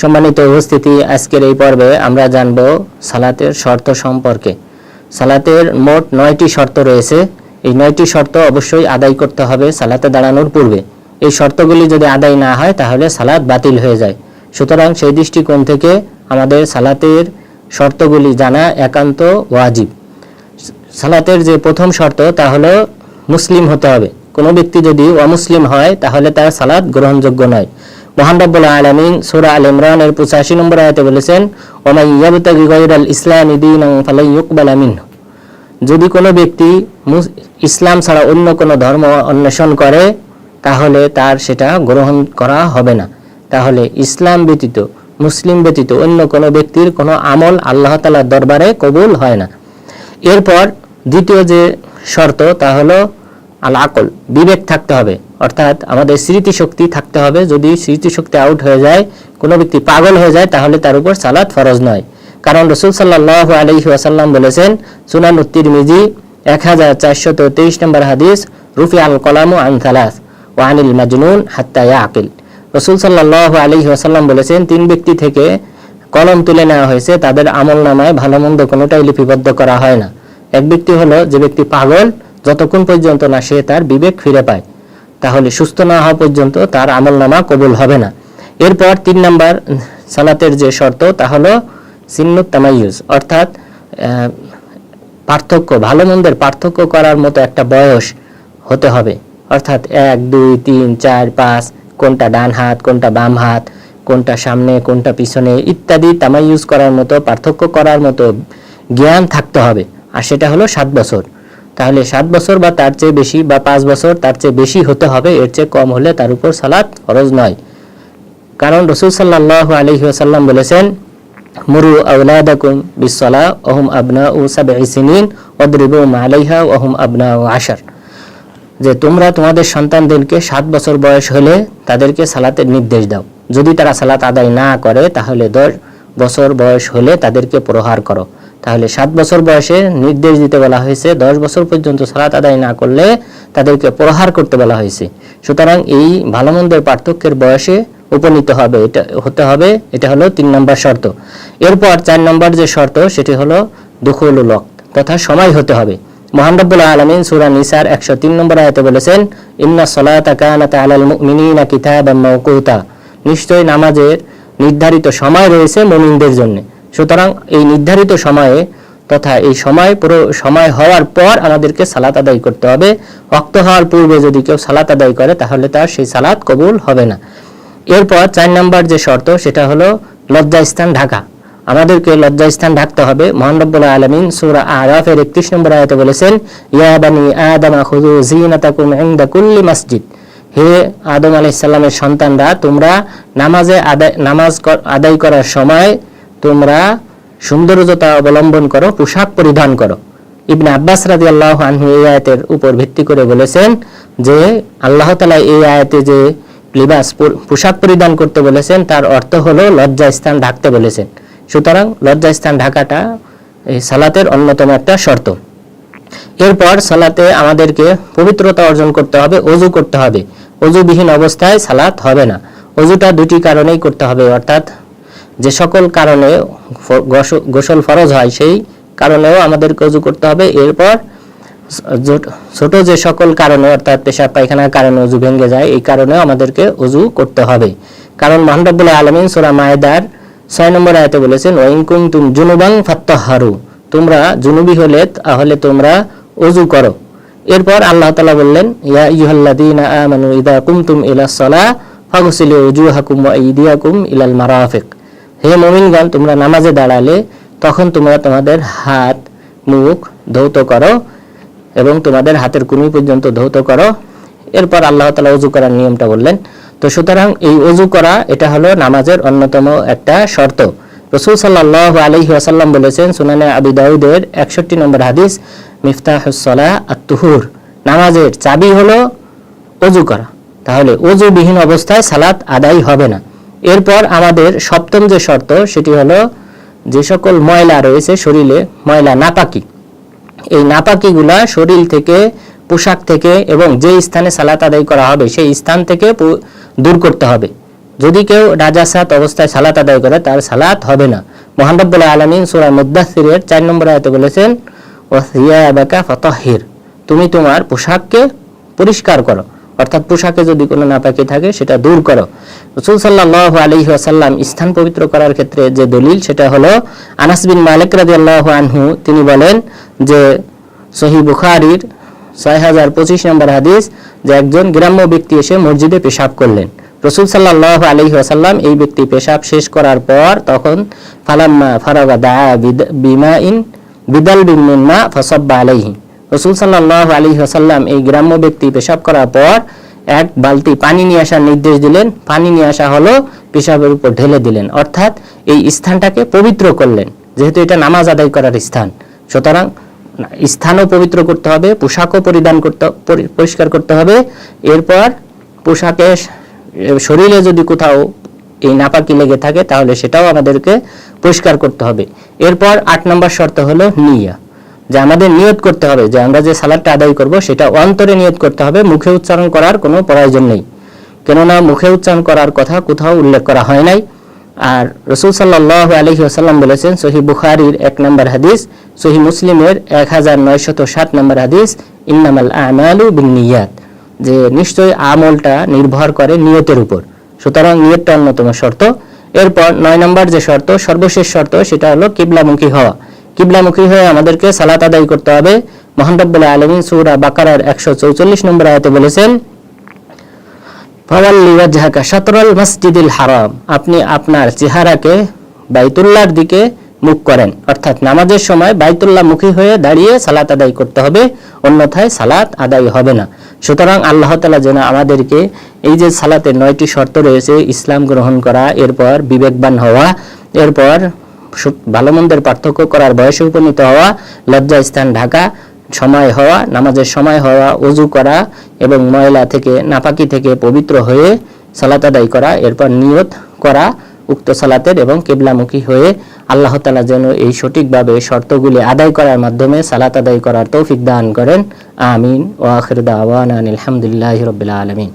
সম্মানিত উপস্থিতি, আজকের এই পর্বে আমরা জানব সালাতের শর্ত সম্পর্কে। সালাতের মোট 9টি শর্ত রয়েছে। এই 9টি শর্ত অবশ্যই আদায় করতে হবে সালাতে দাঁড়ানোর পূর্বে। এই শর্তগুলি যদি আদায় না হয় তাহলে সালাত বাতিল হয়ে যায়। সুতরাং সেই দৃষ্টিকোণ থেকে আমাদের সালাতের শর্তগুলি জানা একান্ত ওয়াজিব। সালাতের যে প্রথম শর্ত তা হলো মুসলিম হতে হবে। কোনো ব্যক্তি যদি অমুসলিম হয় তাহলে তার সালাত গ্রহণযোগ্য নয়। মহান রব্বুল আলামিন সূরা আল ইমরানের 85 নম্বর আয়াতে বলেছেন, ওমাই ইয়াবতাগি গায়রাল ইসলামি দীনান ফালাই ইউকবালা মিনহু। যদি কোনো ব্যক্তি ইসলাম ছাড়া অন্য কোনো ধর্ম অন্বেষণ করে তাহলে তার সেটা গ্রহণ করা হবে না। তাহলে ইসলাম ব্যতীত, মুসলিম ব্যতীত অন্য কোনো ব্যক্তির কোনো আমল আল্লাহ তাআলার দরবারে কবুল হয় না। এরপর দ্বিতীয় যে শর্ত তা হলো আল আকল, বিবেক থাকতে হবে, অর্থাৎ আমাদের স্মৃতিশক্তি থাকতে হবে। যদি স্মৃতিশক্তি আউট হয়ে যায়, কোনো ব্যক্তি পাগল হয়ে যায়, তাহলে তার উপর সালাত ফরজ নয়। কারণ রাসূল সাল্লাল্লাহু আলাইহি ওয়াসাল্লাম বলেছেন, সুনান তিরমিজি 1423 নম্বর হাদিস, রুফি আল কলামু আন সালাস ওয়া আনিল মাজনুন হাত্তা ইয়াকিল। রাসূল সাল্লাল্লাহু আলাইহি ওয়াসাল্লাম বলেছেন, 3 ব্যক্তি থেকে কলম তুলে নেওয়া হয়েছে, তাদের আমলনামায় ভালো মন্দ কোনোটাই লিপিবদ্ধ করা হয় না। এক ব্যক্তি হলো যে ব্যক্তি পাগল, যতক্ষণ পর্যন্ত না সে তার বিবেক ফিরে পায়, তাহলে সুস্থ না হওয়া পর্যন্ত তার আমলনামা কবুল হবে না। এরপর 3 নম্বর সালাতের যে শর্ত তা হলো সিন্নুত তামাইয়ুজ, অর্থাৎ পার্থক্য, ভালো মন্দের পার্থক্য করার মতো একটা বয়স হতে হবে। অর্থাৎ 1, 2, 3, 4, 5, কোনটা ডান হাত, কোনটা বাম হাত, কোনটা সামনে, কোনটা পিছনে ইত্যাদি তামাইয়ুজ করার মতো, পার্থক্য করার মতো জ্ঞান থাকতে হবে। আর সেটা হলো 7 বছর। তাহলে 7 বছর বা তার চেয়ে বেশি, বা 5 বছর তার চেয়ে বেশি হতে হবে। এর চেয়ে কম হলে তার উপর সালাত ফরজ নয়। কারণ রাসূল সাল্লাল্লাহু আলাইহি ওয়াসাল্লাম বলেছেন, মুরু আওলাদাকুম বিসসালাহ ওয়া হুম আবনাউ 7 সিনিন ওয়াদরিবুহুম আলাইহা ওয়া হুম আবনাউ 10, যে তোমরা তোমাদের সন্তানদেরকে 7 বছর বয়স হলে তাদেরকে সালাতের নির্দেশ দাও। যদি তারা সালাত আদায় না করে তাহলে 10 বছর বয়স হলে তাদেরকে প্রহার করো। তাহলে 7 বছর বয়সে নির্দেশ দিতে বলা হয়েছে, 10 বছর পর্যন্ত সালাত আদায় না করলে তাদেরকে প্রহার করতে বলা হয়েছে। সুতরাং এই ভালো মন্দের পার্থক্যের বয়সে উপনীত হবে, এটা হতে হবে। এটা হলো 3 নম্বর শর্ত। এরপর 4 নম্বর যে শর্ত সেটি হলো দুখুলুল ওয়াক্ত, তথা সময় হতে হবে। মহান রব্বুল আলামিন সূরা নিসার 103 নম্বর আয়াতে বলেছেন, ইন্নাস সালাতা কানাত আলাল মুমিনিনা কিতাবাম মাওকুতা, নিশ্চয় নামাজের নির্ধারিত সময় রয়েছে মুমিনদের জন্য। সুতরাং এই নির্ধারিত সময়ে, তথা এই পুরো সময় হওয়ার পর আমাদেরকে সালাত আদায় করতে হবে। ওয়াক্ত হওয়ার পূর্বে যদি কেউ সালাত আদায় করে তাহলে তার সেই সালাত কবুল হবে না। এরপর 4 নম্বর যে শর্ত সেটা হলো লজ্জাস্থান ঢাকা। আমাদেরকে লজ্জাস্থান ঢাকতে হবে। মহান রব্বুল আলামিন সূরা আরাফের 31 নম্বর আয়াতে বলেছেন, ইয়া বানি আদম খুযু যিনাতাকুম ইনদা কুল্লি মসজিদ, হে আদম আলাইহিস সালামের সন্তানরা, তোমরা নামাজ আদায় করার সময় তোমরা সৌন্দর্যতা অবলম্বন করো, পোশাক পরিধান করো। ইবনে আব্বাস রাদিয়াল্লাহু আনহু এই আয়াতের উপর ভিত্তি করে বলেছেন যে আল্লাহ তাআলা এই আয়াতে যে লিবাস, পোশাক পরিধান করতে বলেছেন তার অর্থ হলো লজ্জাস্থান ঢাকতে বলেছেন। সুতরাং লজ্জাস্থান ঢাকাটা এই সালাতের অন্যতম একটা শর্ত। এরপর সালাতে আমাদেরকে পবিত্রতা অর্জন করতে হবে, ওযু করতে হবে। ওযুবিহীন অবস্থায় সালাত হবে না। ওযুটা 2টি কারণেই করতে হবে, অর্থাৎ যে সকল কারণে গোসল ফরজ হয় সেই কারণেও আমাদেরকে ওযু করতে হবে। এরপর ছোট যে সকল কারণে, অর্থাৎ পেশাব পায়খানার কারণে ওযু ভেঙে যায়, এই কারণেও আমাদেরকে ওযু করতে হবে। কারণ মহান রব্বুল আলামিন সূরা মায়েদার 6 নম্বর আয়াতে বলেছেন, ওয়া ইন কুনতুম জুনুবান ফাত্তাহহারু, তোমরা জুনুবি হলে তাহলে তোমরা ওযু করো। এরপর আল্লাহ তাআলা বললেন, ইয়া আইয়ুহাল্লাযীনা আমানু ইযা কুমতুম ইলাস সালাহ ফাগসিলু ওয়ুজুহাকুম ওয়া আইদিয়াকুম ইলাল মারাফিক, হে মুমিনগণ, তোমরা নামাজে দাঁড়ালে তখন তোমরা তোমাদের হাত মুখ ধৌত করো এবং তোমাদের হাতের কুনি পর্যন্ত ধৌত করো। এরপর আল্লাহ তাআলা ওযু করার নিয়মটা বললেন। তো সুতরাং এই ওযু করা এটা হলো নামাজের অন্যতম একটা শর্ত। রাসূল সাল্লাল্লাহু আলাইহি ওয়াসাল্লাম বলেছেন, সুনানে আবি দাউদের 61 নম্বর হাদিস, মিফতাহুস সালাহ আত-তুহুর, নামাজের চাবি হলো ওযু করা। তাহলে ওযুবিহীন অবস্থায় সালাত আদায় হবে না। এরপর আমাদের 7ম যে শর্ত সেটি হলো যে সকল ময়লা রয়েছে শরীরে, ময়লা নাপাকি, এই নাপাকিগুলা শরীর থেকে, পোশাক থেকে এবং যে স্থানে সালাত আদায় করা হবে সেই স্থান থেকে দূর করতে হবে। যদি কেউ নাজাসাত অবস্থায় সালাত আদায় করে তার সালাত হবে না। মহান রব্বুল আলামিন সূরা মুদ্দাসসিরের 4 নম্বর আয়াতে বলেছেন, ওয়া সিয়াবাকা ফাতাহহির, তুমি তোমার পোশাককে পরিষ্কার করো, অর্থাৎ পোশাকে যদি কোনো নাপাকি থাকে সেটা দূর করো। রাসূল সাল্লাল্লাহু আলাইহি ওয়াসাল্লাম স্থান পবিত্র করার ক্ষেত্রে যে দলিল সেটা হলো আনাস বিন মালিক রাদিয়াল্লাহু আনহু, তিনি বলেন যে সহিহ বুখারীর 6025 নম্বর হাদিস, যে একজন গ্রাম্য ব্যক্তি এসে মসজিদে পেশাব করলেন। রাসূল সাল্লাল্লাহু আলাইহি ওয়াসাল্লাম এই ব্যক্তি পেশাব শেষ করার পর তখন ফালাম্মা ফারাগা দাআ বিমাইন বিদালবিন মিন মা ফাসাব্বা আলাইহি, রাসূল সাল্লাল্লাহু আলাইহি ওয়াসাল্লাম এই গ্রাম্য ব্যক্তি পেশাব করার পর এক বালতি পানি নিয়ে আসার নির্দেশ দিলেন। পানি নিয়ে আসা হলো, পেশাবের উপর ঢেলে দিলেন, অর্থাৎ এই স্থানটাকে পবিত্র করলেন। যেহেতু এটা নামাজ আদায় করার স্থান, সুতরাং স্থানও পবিত্র করতে হবে, পোশাকও পরিষ্কার করতে হবে। এরপর পোশাকে শরীরে যদি কোথাও এই নাপাকি লেগে থাকে তাহলে সেটাও আমাদেরকে পরিষ্কার করতে হবে। এরপর 8 নম্বর শর্ত হলো নিয়া, যে আমাদের নিয়ত করতে হবে যে আমরা যে সালাতটা আদায় করব সেটা অন্তরে নিয়ত করতে হবে, মুখে উচ্চারণ করার কোনো প্রয়োজন নেই, কেননা মুখে উচ্চারণ করার কথা কোথাও উল্লেখ করা হয় নাই। আর রাসূল সাল্লাল্লাহু আলাইহি ওয়াসাল্লাম বলেছেন সহিহ বুখারীর 1 নম্বর হাদিস, সহিহ মুসলিমের 1907 নম্বর হাদিস, ইন্নামাল আমালু বিন্নিয়াত, যে নিশ্চয়ই আমলটা নির্ভর করে নিয়তের উপর, সুতরাং নিয়তটা অন্যতম শর্ত। এরপর 9 নম্বর যে শর্ত, সর্বশেষ শর্ত, সেটা হলো কিবলামুখী হওয়া। কিবলামুখী হয়ে আমাদেরকে সালাত আদায় করতে হবে। মহান রব্বুল আলামিন সূরা বাকারার 144 নম্বর আয়াতে বলেছেন, ফাওয়াল্লি ওয়াজহাকা শাতরাল মসজিদিল হারাম, আপনি আপনার চেহারাকে বাইতুল্লাহর দিকে মুখ করেন, অর্থাৎ নামাজের সময় বাইতুল্লাহ মুখী হয়ে দাঁড়িয়ে সালাত আদায় করতে হবে, অন্যথায় সালাত আদায় হবে না। সুতরাং আল্লাহ তাআলা যেন আমাদেরকে এই যে সালাতের 9টি শর্ত রয়েছে, ইসলাম গ্রহণ করা, এরপর বিবেকবান হওয়া, এরপর ভালো মন্দের পার্থক্য করার বয়সে উপনীত হওয়া, লজ্জা স্থান ঢাকা, সময় হওয়া, নামাজের সময় হওয়া, ওযু করা এবং ময়লা থেকে নাপাকি থেকে পবিত্র হয়ে সালাত আদায় করা, এরপর নিয়ত করা উক্ত সালাতের এবং কিবলামুখী হয়ে, আল্লাহ তাআলা যেন এই সঠিকভাবে শর্তগুলি আদায় করার মাধ্যমে সালাত আদায় করার তৌফিক দান করেন। আমিন। ওয়া আখিরু দাওয়ানা আলহামদুলিল্লাহি রাব্বিল আলামিন।